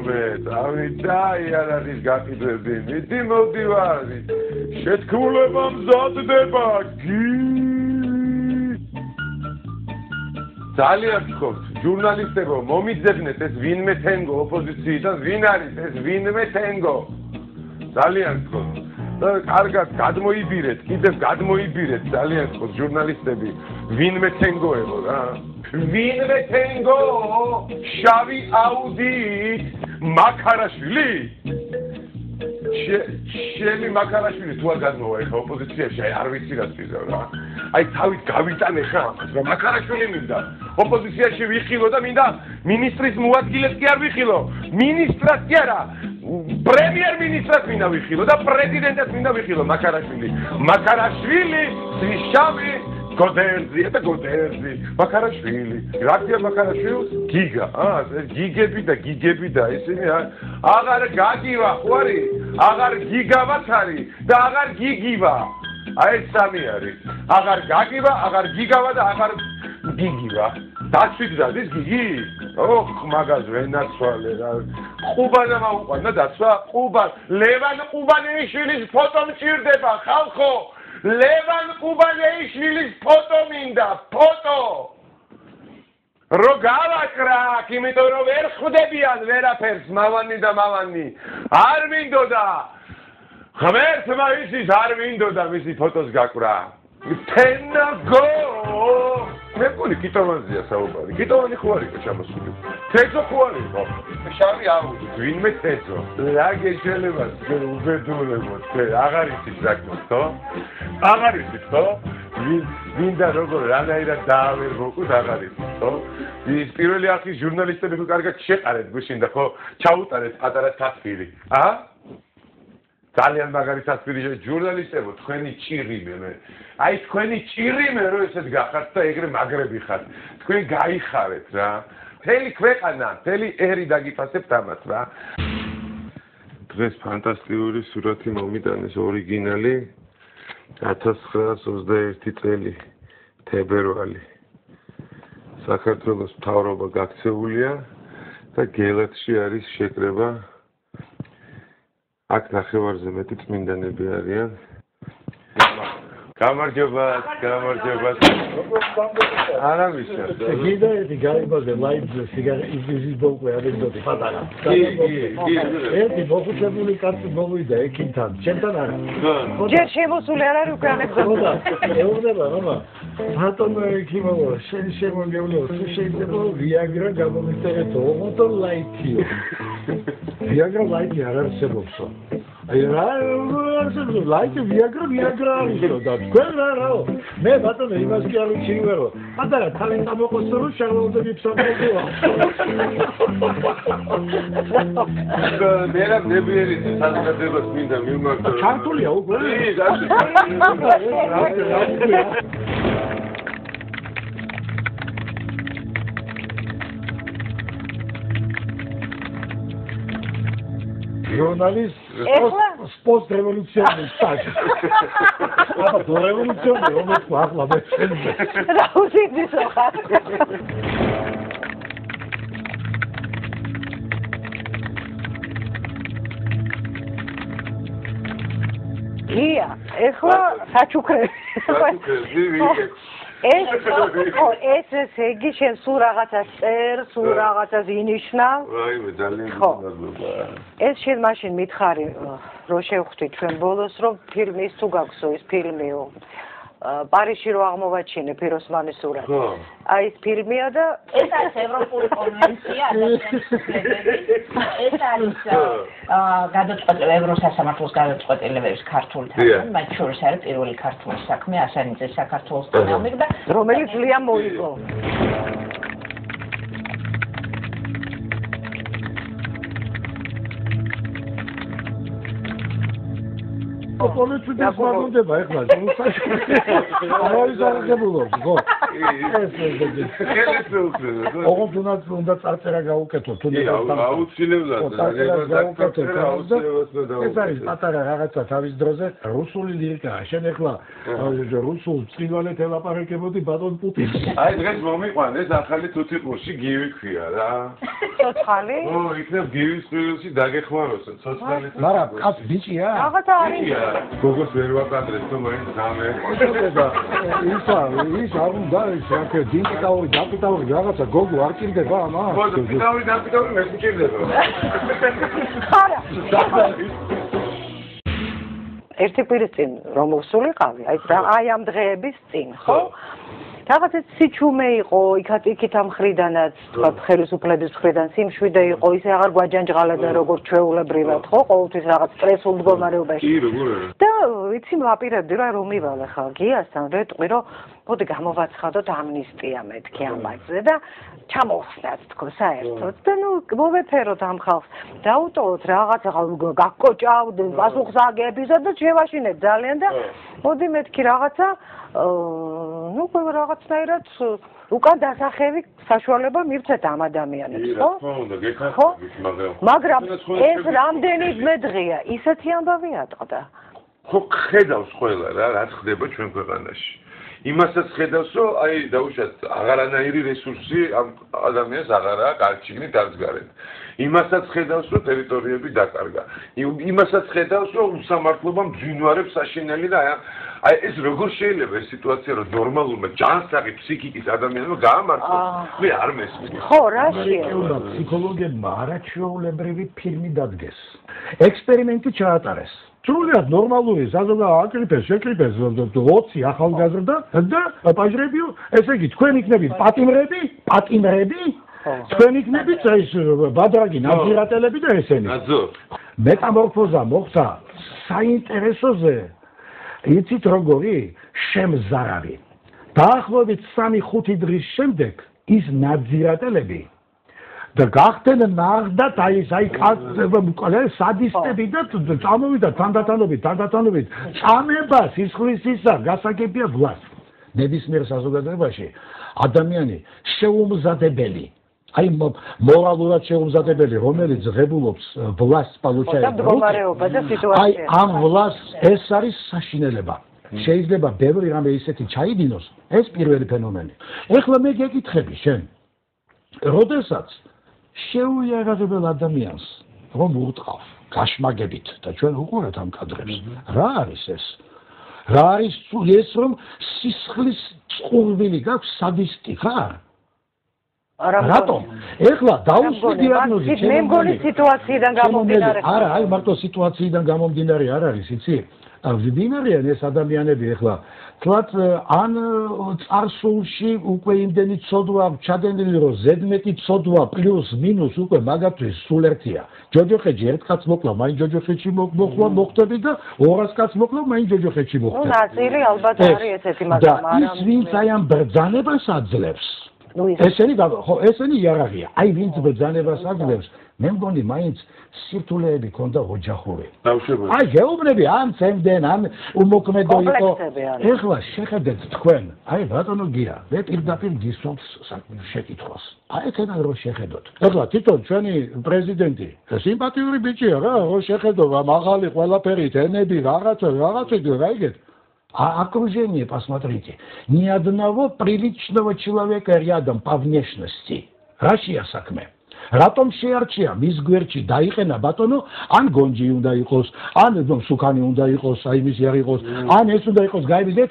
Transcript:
წავიდა იარაღის გაკიდვები, მიდი მოვდივარი, შეთქმულება მზადდება, ძალიან გქონთ, ჟურნალისტებო, მომიძებნეთ ეს ვინმე თენგო ოპოზიციიდან, ვინ არის ეს ვინმე თენგო? ძალიან გქონთ. კარგად გადმოიბირეთ, კიდევ გადმოიბირეთ, ძალიან გქონთ ჟურნალისტები, ვინმე თენგოებო რა. ვინმე თენგო, შავი აუდით, მაქარაშვილი? შენი მაქარაშვილი თუ არ გადმოვა ეხა ოპოზიციაში, არ ვიცი რა წიზავ რა. აი თავით გავიტანე ხა ამას, რა მაქარაშვილი მინდა. ოპოზიციაში ვიხილო და მინდა მინისტრის მოადგილეს კი არ ვიხილო. მინისტრად კი არა. პრემიერ-მინისტრად მინდა ვიხილო და პრეზიდენტად მინდა ვიხილო მაქარაშვილი. მაქარაშვილი, შავი გოდერძია და გოდერძი. მაქარაშვილი. რა ქვია მაქარაშვილს? გიგა. გიგები და ისინი აღარ გაგივა, ხო არის? აღარ გიგავაც არის და აღარ გიგივა. აი ეს სამი არის. აღარ გაგივა, აღარ გიგავა და აღარ გიგივა. დაცვით დადის გიგი? ოხ, მაგას ვენაცვალე რა. ყუბანა მოუყვანა დაცვა? ყუბან. ლევან ყუბანეიშვილის ფოტო მჭირდება, ხალხო. ლევან ყუბანეიშვილის ფოტო მინდა, ფოტო. რო გავაკრა, იმიტომ რომ ვერ ხვდებიან ვერაფერს მავანი და მავანი. არ მინდოდა. ღმერთმა ისის არ მინდოდა მისი ფოტოს გაკვრა. თენგო. მე მგონი კიტოვანზეა საუბარი. კიტოვანი ხო არისო ჩამოსული? თეძო ხო არისო? შავი აუდით, ვინმე თეძო. რა გეშელება უბედურებოდ, აღარ იცით საქმეს, ხო? აღარ იცით, ხო? ვინდა როგორ რანაირად დაავერბოკუთ, აღარ იცით, ხო? ის პირველი არხის ჟურნალისტები თუ კარგად შეყარეთ გუშინ და ხო ჩაუტარეთ პატარა თათბირი. ძალიან მაგარი თათბირი ჟურნალისტებო, თქვენი ჭირიმე მე. აი თქვენი ჭირიმე რო ესეთ გახართ და ეგრე მაგრები ხართ. თქვენ გაიხარეთ რა. მთელი ქვეყანა, მთელი ერი დაგიფასებთ ამას რა. დღეს ფანტასტიკური სურათი მომიტანეს ორიგინალი 1921 წელი თებერვალი. საქართველოს მთავრობა გაქცეულია და გელათში არის შეკრება. აქ ნახევარზე მეტი წმინდანები არიან. გამარჯობა. არა მისცა. გიდა ერთი გაიბაზე ლაივზე სიგარეტის ბოლკვე ანეკდოტი პატარა. ერთი მოხუცებული კაცი მოვიდა ექიმთან. ჩემთან არა. ჯერ შემოსული არ არის უკვე ანეკდოტი. ეუბნება მამა. ბატონო ექიმო, შენ შემოგევლო, თუ შეიძლება ვიაგრა გამომიწერეთო, ოღონდ ლაითიო. ვიაგრა ლაითი არ არსებობსო. აი რა არსებობს ლაითი ვიაგრა არისო და თქვენ რაო. მე ბატონო იმას კი არ ვიცინვერო. პატარა თავი წამოყოსო რომ შარლოდები ფსამბოა. მერა ნებიერი საზოგადოებას მინდა მიმართო. ჩართულია უკვე? ჟურნალისტ სპორტ რევოლუციონერი სტაჟი. აბა დო რევოლუციონერი რომელიც ახლა მეცემდა. რა უძიძის ხარ? გია, ეხლა საჩუქრები. ეს ესე იგი შენ სულ რაღაცას წერ, სულ რაღაცას ინიშნავ. რაიმე ძალიან მადლობა. ეს შენ მაშინ მითხარი რომ შევხვდით ჩვენ ბოლოს რომ ფილმის თუ გაქვსო ეს ფილმიო. პარიზში რო აღმოვაჩინე ფიროსმანის სურათი. აი ეს ფილმია და ეს არის ევროპული კონვენცია ადამიანის უფლებების. ეს არის გადაწყვეტილება ევროსასამართლოს გადაწყვეტილებების ქართულთან. მათ შორის არის პირველი ქართული საქმე ასანიძეს საქართველოს წინააღმდეგ და რომელიც ძლიან მოიგო. პოლიტიკას მაგონდება ეხლა არავის არ აღებულობს ხო ოღონდ უნდა წარწერა გაუკეთო თუნდაც აუცილებლად ეს არის პატარა რაღაცა თავის დროზე რუსული ლირიკაა შენ ეხლა რუსულ წილვალეთ ელაპარაკებოდი ბატონ პუტინს აი დღეს მომიყვანეს ახალი თუთიყურში გივი ქვია რა ცოცხალი იქნებ გივის ხვილში დაგეხმაროს ცოცხალი მაგრამ კაც ბიჭია რაღაცა არის გოგოს ვერ ვაკადრებ თუ მაინც გამე ის არ უნდა ის რა დინკიტაური დაპიტაური რაღაცა გოგო არ ჭირდება ამას ხო დაპიტაური მე მჭირდება ხარა ერთი კვირის წინ რომ ვსულიყავი აი ამ დღეების წინ ხო რაღაცა სიჩუმე იყო იქით ამ ხრიდანაც თქვა ხელისუფლების მხრიდან სიმშვიდე იყო ისე აღარ გვაჯანჯღალა როგორც ჩვეულებრივად ხო ყოველთვის რაღაც სტრესულ მდგომარეობაში კი როგორ არა და ვიცი ვაპირებდი რომ მივალე ხა გიასთან ვეტყვი რომ მოდი გამოვაცხადოთ ამნისტია მეთქი ამ ბაჭზე და ჩამოვხსნათ თქო საერთოდ და ნუ მოვეფეროთ ამ ხალხს დაუტოვოთ რაღაცა გაკოჭავთ პასუხს აგებიზოთ და შევაშინეთ ძალიან და მოდი მეთქი რაღაცა ну რაღაცნაირად უკან დასახევი საშუალება მივცეთ ამ ადამიანებს ხო? მაგრამ ეს რამდენიმე დღეა ისეთი ამბავი ატყდა. ხო ხედავს ყველა რა ხდება ჩვენ ქვეყანაში. იმასაც ხედავს რომ აი დაუშვათ აღარანაირი რესურსი ამ ადამიანს აღარ აქვს გარჩიგნით აღგარეთ. იმასაც ხედავს რომ ტერიტორიები დაკარგა. იმასაც ხედავს რომ უსამართლობა მძვინვარებს საშინელი და აი ეს როგორ შეიძლება ეს სიტუაცია რომ ნორმალურმა ჯანსაღი ფსიქიკის ადამიანმა გაამართლოს მე არ მესმის ხო რაშია ფსიქოლოგებმა არაჩვეულებრივი ფილმი დადგეს ექსპერიმენტი ჩაატარეს სრულიად ნორმალური საზოგადოება აკრიფეს შეკრიფეს 20 ახალგაზრდა და პაჟრებიო ესე იგი თქვენ იქნებით პატიმრები თქვენ იქნებით ეს ბადრაგი ნაძირატელები და ესენი მეტამორფოზა მოხდა საინტერესოზე იცით როგორი შემზარავი დაახლოებით 3-5 დღის შემდეგ ის ნაძირატელები და გახდნენ ნახდათ აი სადისტები და წამოვიდა თანდათანობით წამება სისხლისისა გასაგებია ვლას ნებისმიერ საზოგადოებაში ადამიანი შეუმზადებელი აი მორალურად შეუმზადებელი რომელიც ღებულობს ვლას მდგომარეობა და სიტუაცია აი ამ ვლას ეს არის საშინელება შეიძლება ბევრი რამე ისეთი ჩაიდინოს ეს პირველი ფენომენი ეხლა მე გეკითხები შენ როდესაც შეუიარაღებელ ადამიანს რომ ურტყავ გაშმაგებით და ჩვენ უყურებთ ამ კადრებს რა არის ეს რა არის ეს რომ სისხლის წყურვილი გაქვს სადისტი ხარ რატომ? ეხლა დაუსვი დიაგნოზი მე მგონი სიტუაციიდან გამომდინარე არა აი მარტო სიტუაციიდან გამომდინარე არ არის იცი ვიბინარიან ეს ადამიანები ეხლა თლათ ან წარსულში უკვე იმდენი ცოდვა ჩადენილი რომ ზედმეტი ცოდვა პლუს მინუს უკვე მაგათთვის სულ ერთია ჯოჯოხეთში ერთ კაც მოკლა მაინც ჯოჯოხეთში მოხდები და 200 კაც მოკლა მაინც ჯოჯოხეთში მოხდები ნუ ნაწილი ალბათ არის ესეთი მაგრამ არა ის ვინც აი ამ ბრძანებას აძლევს ესენი იარაღია აი ვინც ბრძანებას აძლევს მე მგონი მაინც სირთულეები ქონდა ოჯახური აი გეუბნები ან წემდნენ ან უმოქმედო იყო ეხლა შეხედეთ თქვენ აი ბატონო გია მე პირდაპირ გისვამს შეკითხვას აი ეთენან რო შეხედოთ ეხლა თვითონ ჩვენი პრეზიდენტი სიმპათიური ბიჭია რა რო შეხედო მაღალი ყველაფერი ენები რაღაცა რა იგეთ окружение посмотрите ни одного приличного человека рядом по внешности рашия საქმე რატომ შეარჩია მის გვერდში დაიყენა ბატონო ან გონჯი უნდა იყოს ან სუკანი უნდა იყოს აი მისი არ იყოს ან ეს უნდა იყოს გაიბიძეთ